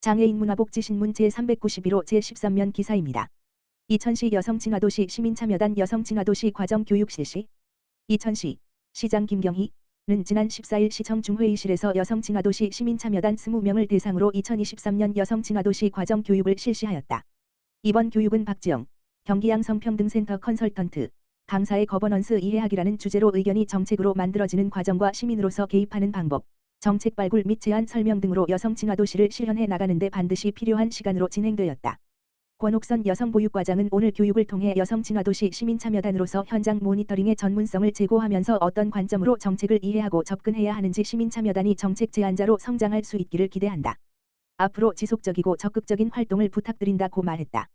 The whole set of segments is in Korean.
장애인 문화복지신문 제391호 제13면 기사입니다. 이천시 여성친화도시 시민참여단 여성친화도시 과정교육 실시. 이천시 시장 김경희는 지난 14일 시청 중회의실에서 여성친화도시 시민참여단 20명을 대상으로 2023년 여성친화도시 과정교육을 실시하였다. 이번 교육은 박지영 경기양 성평등센터 컨설턴트 강사의 거버넌스 이해하기라는 주제로 의견이 정책으로 만들어지는 과정과 시민으로서 개입하는 방법, 정책 발굴 및 제안 설명 등으로 여성친화도시를 실현해 나가는 데 반드시 필요한 시간으로 진행되었다. 권옥선 여성보육과장은 오늘 교육을 통해 여성친화도시 시민참여단으로서 현장 모니터링의 전문성을 제고하면서 어떤 관점으로 정책을 이해하고 접근해야 하는지 시민참여단이 정책 제안자로 성장할 수 있기를 기대한다. 앞으로 지속적이고 적극적인 활동을 부탁드린다고 말했다.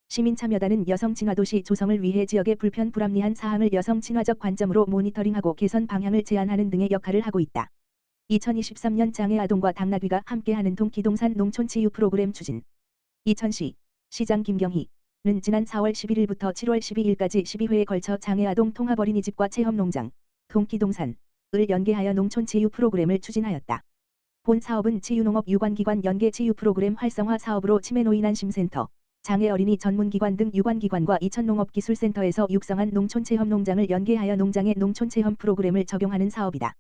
시민참여단은 여성친화도시 조성을 위해 지역의 불편 불합리한 사항을 여성친화적 관점으로 모니터링하고 개선 방향을 제안하는 등의 역할을 하고 있다. 2023년 장애아동과 당나귀가 함께하는 동키동산 농촌치유 프로그램 추진. 이천시 시장 김경희는 지난 4월 11일부터 7월 12일까지 12회에 걸쳐 장애아동 통합어린이집과 체험농장, 동키동산을 연계하여 농촌치유 프로그램을 추진하였다. 본 사업은 치유농업 유관기관 연계 치유 프로그램 활성화 사업으로 치매노인안심센터, 장애어린이 전문기관 등 유관기관과 이천농업기술센터에서 육성한 농촌체험농장을 연계하여 농장의 농촌체험 프로그램을 적용하는 사업이다.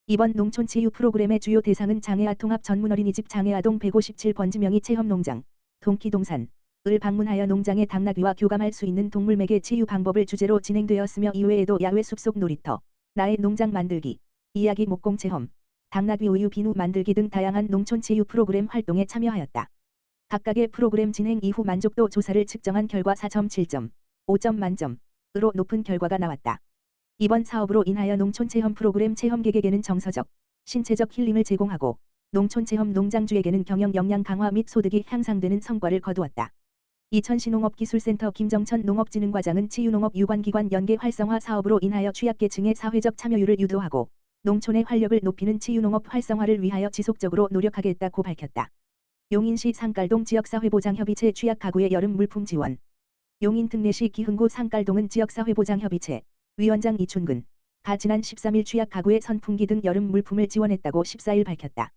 이번 농촌치유 프로그램의 주요 대상은 장애아 통합 전문어린이집 장애아동 157번지 명의 체험농장, 동키동산을 방문하여 농장의 당나귀와 교감할 수 있는 동물매개 치유 방법을 주제로 진행되었으며 이외에도 야외 숲속 놀이터, 나의 농장 만들기, 이야기 목공체험, 당나귀 우유 비누 만들기 등 다양한 농촌치유 프로그램 활동에 참여하였다. 각각의 프로그램 진행 이후 만족도 조사를 측정한 결과 4.7점, 5점 만점으로 높은 결과가 나왔다. 이번 사업으로 인하여 농촌체험 프로그램 체험객에게는 정서적, 신체적 힐링을 제공하고 농촌체험 농장주에게는 경영 역량 강화 및 소득이 향상되는 성과를 거두었다. 이천시 농업기술센터 김정천 농업진흥과장은 치유농업 유관기관 연계 활성화 사업으로 인하여 취약계층의 사회적 참여율을 유도하고 농촌의 활력을 높이는 치유농업 활성화를 위하여 지속적으로 노력하겠다고 밝혔다. 용인시 상깔동 지역사회보장협의체 취약가구의 여름 물품 지원. 용인 특례시 기흥구 상깔동은 지역사회보장협의체 위원장 이춘근가 지난 13일 취약가구의 선풍기 등 여름 물품을 지원했다고 14일 밝혔다.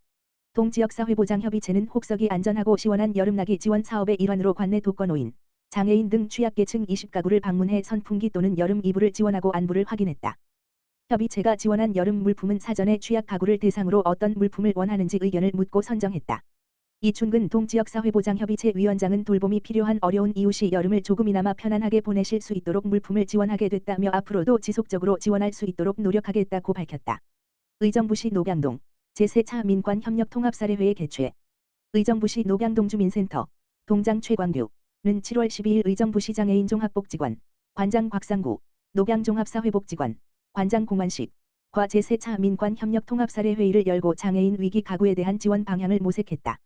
동지역사회보장협의체는 혹석이 안전하고 시원한 여름나기 지원 사업의 일환으로 관내 독거노인, 장애인 등 취약계층 20가구를 방문해 선풍기 또는 여름 이불을 지원하고 안부를 확인했다. 협의체가 지원한 여름 물품은 사전에 취약가구를 대상으로 어떤 물품을 원하는지 의견을 묻고 선정했다. 이춘근 동지역사회보장협의체 위원장은 돌봄이 필요한 어려운 이웃이 여름을 조금이나마 편안하게 보내실 수 있도록 물품을 지원하게 됐다며 앞으로도 지속적으로 지원할 수 있도록 노력하겠다고 밝혔다. 의정부시 녹양동 제4차 민관협력통합사례회의 개최. 의정부시 녹양동주민센터 동장 최광규는 7월 12일 의정부시 장애인 종합복지관 관장 곽상구 녹양종합사회복지관 관장 공환식과 제4차 민관협력통합사례회의를 열고 장애인 위기 가구에 대한 지원 방향을 모색했다.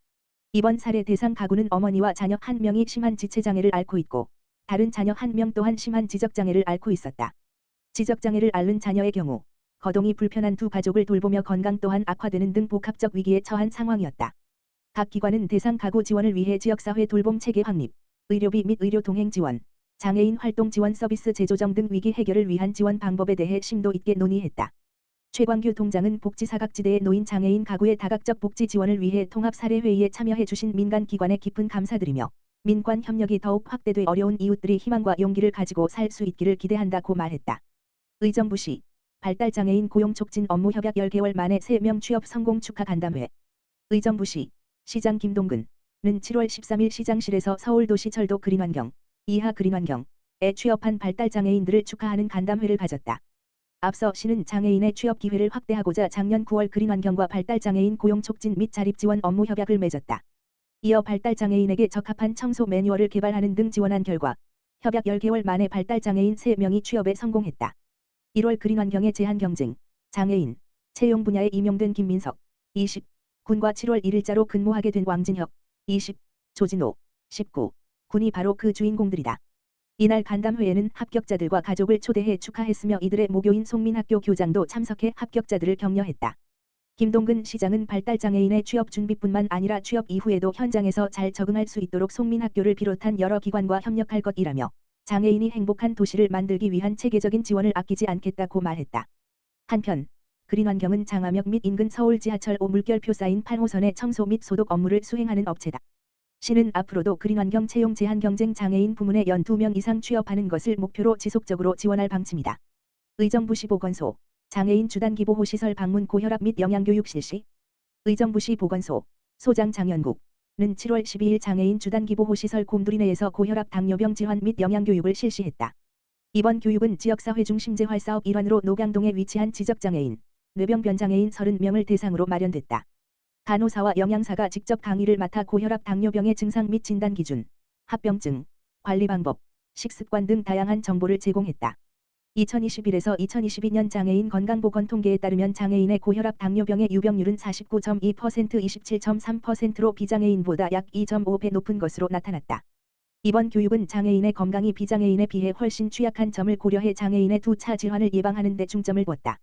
이번 사례 대상 가구는 어머니와 자녀 1명이 심한 지체장애를 앓고 있고 다른 자녀 1명 또한 심한 지적장애를 앓고 있었다. 지적장애를 앓는 자녀의 경우 거동이 불편한 두 가족을 돌보며 건강 또한 악화되는 등 복합적 위기에 처한 상황이었다. 각 기관은 대상 가구 지원을 위해 지역사회 돌봄 체계 확립, 의료비 및 의료 동행 지원, 장애인 활동 지원 서비스 재조정 등 위기 해결을 위한 지원 방법에 대해 심도 있게 논의했다. 최광규 동장은 복지사각지대에 놓인 장애인 가구의 다각적 복지 지원을 위해 통합사례회의에 참여해 주신 민간기관에 깊은 감사드리며 민관 협력이 더욱 확대돼 어려운 이웃들이 희망과 용기를 가지고 살 수 있기를 기대한다고 말했다. 의정부시 발달장애인 고용 촉진 업무 협약 10개월 만에 3명 취업 성공 축하 간담회. 의정부시 시장 김동근은 7월 13일 시장실에서 서울도시철도 그린환경, 이하 그린환경에 취업한 발달장애인들을 축하하는 간담회를 가졌다. 앞서 시는 장애인의 취업 기회를 확대하고자 작년 9월 그린환경과 발달장애인 고용 촉진 및 자립지원 업무 협약을 맺었다. 이어 발달장애인에게 적합한 청소 매뉴얼을 개발하는 등 지원한 결과 협약 10개월 만에 발달장애인 3명이 취업에 성공했다. 1월 그린환경의 제한경쟁, 장애인, 채용 분야에 임용된 김민석, 20, 군과 7월 1일자로 근무하게 된 왕진혁, 20, 조진호, 19, 군이 바로 그 주인공들이다. 이날 간담회에는 합격자들과 가족을 초대해 축하했으며 이들의 모교인 송민학교 교장도 참석해 합격자들을 격려했다. 김동근 시장은 발달장애인의 취업 준비뿐만 아니라 취업 이후에도 현장에서 잘 적응할 수 있도록 송민학교를 비롯한 여러 기관과 협력할 것이라며 장애인이 행복한 도시를 만들기 위한 체계적인 지원을 아끼지 않겠다고 말했다. 한편 그린환경은 장암역 및 인근 서울 지하철 5 물결표 사인 8호선의 청소 및 소독 업무를 수행하는 업체다. 시는 앞으로도 그린환경 채용 제한 경쟁 장애인 부문에 연 2명 이상 취업하는 것을 목표로 지속적으로 지원할 방침이다. 의정부시 보건소 장애인 주단기보호시설 방문 고혈압 및 영양교육 실시. 의정부시 보건소 소장 장현국는 7월 12일 장애인 주단기보호시설 곰돌이 내에서 고혈압 당뇨병 지원 및 영양교육을 실시했다. 이번 교육은 지역사회 중심재활 사업 일환으로 녹양동에 위치한 지적장애인, 뇌병변장애인 30명을 대상으로 마련됐다. 간호사와 영양사가 직접 강의를 맡아 고혈압 당뇨병의 증상 및 진단 기준, 합병증, 관리 방법, 식습관 등 다양한 정보를 제공했다. 2021에서 2022년 장애인 건강보건 통계에 따르면 장애인의 고혈압 당뇨병의 유병률은 49.2%, 27.3%로 비장애인보다 약 2.5배 높은 것으로 나타났다. 이번 교육은 장애인의 건강이 비장애인에 비해 훨씬 취약한 점을 고려해 장애인의 2차 질환을 예방하는 데 중점을 두었다.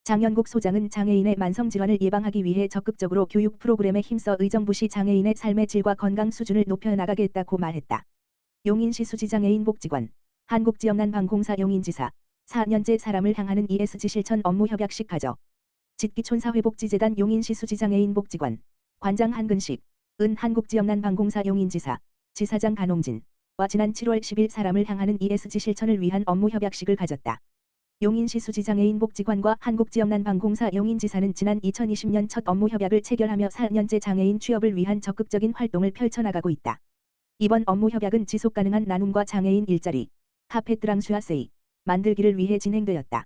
장현국 소장은 장애인의 만성질환을 예방하기 위해 적극적으로 교육 프로그램에 힘써 의정부시 장애인의 삶의 질과 건강 수준을 높여나가겠다고 말했다. 용인시 수지장애인 복지관, 한국지역난방공사 용인지사, 4년째 사람을 향하는 ESG 실천 업무 협약식 가져. 짓기촌사회복지재단 용인시 수지장애인 복지관, 관장 한근식, 한국지역난방공사 용인지사, 지사장 간홍진와 지난 7월 10일 사람을 향하는 ESG 실천을 위한 업무 협약식을 가졌다. 용인시 수지장애인 복지관과 한국지역난방공사 용인지사는 지난 2020년 첫 업무 협약을 체결하며 4년째 장애인 취업을 위한 적극적인 활동을 펼쳐나가고 있다. 이번 업무 협약은 지속가능한 나눔과 장애인 일자리, 카페트랑수아세이 만들기를 위해 진행되었다.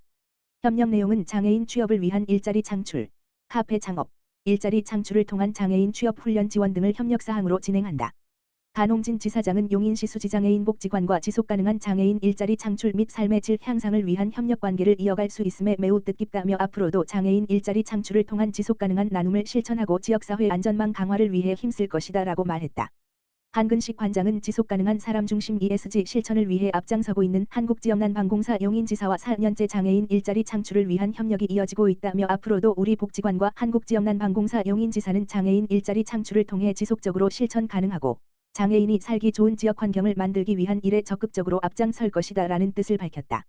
협력 내용은 장애인 취업을 위한 일자리 창출, 카페 창업, 일자리 창출을 통한 장애인 취업 훈련 지원 등을 협력사항으로 진행한다. 간홍진 지사장은 용인시 수지장애인 복지관과 지속가능한 장애인 일자리 창출 및 삶의 질 향상을 위한 협력관계를 이어갈 수 있음에 매우 뜻깊다며 앞으로도 장애인 일자리 창출을 통한 지속가능한 나눔을 실천하고 지역사회 안전망 강화를 위해 힘쓸 것이다 라고 말했다. 한근식 관장은 지속가능한 사람중심 ESG 실천을 위해 앞장서고 있는 한국지역난방공사 용인지사와 4년째 장애인 일자리 창출을 위한 협력이 이어지고 있다며 앞으로도 우리 복지관과 한국지역난방공사 용인지사는 장애인 일자리 창출을 통해 지속적으로 실천 가능하고 장애인이 살기 좋은 지역 환경을 만들기 위한 일에 적극적으로 앞장설 것이다 라는 뜻을 밝혔다.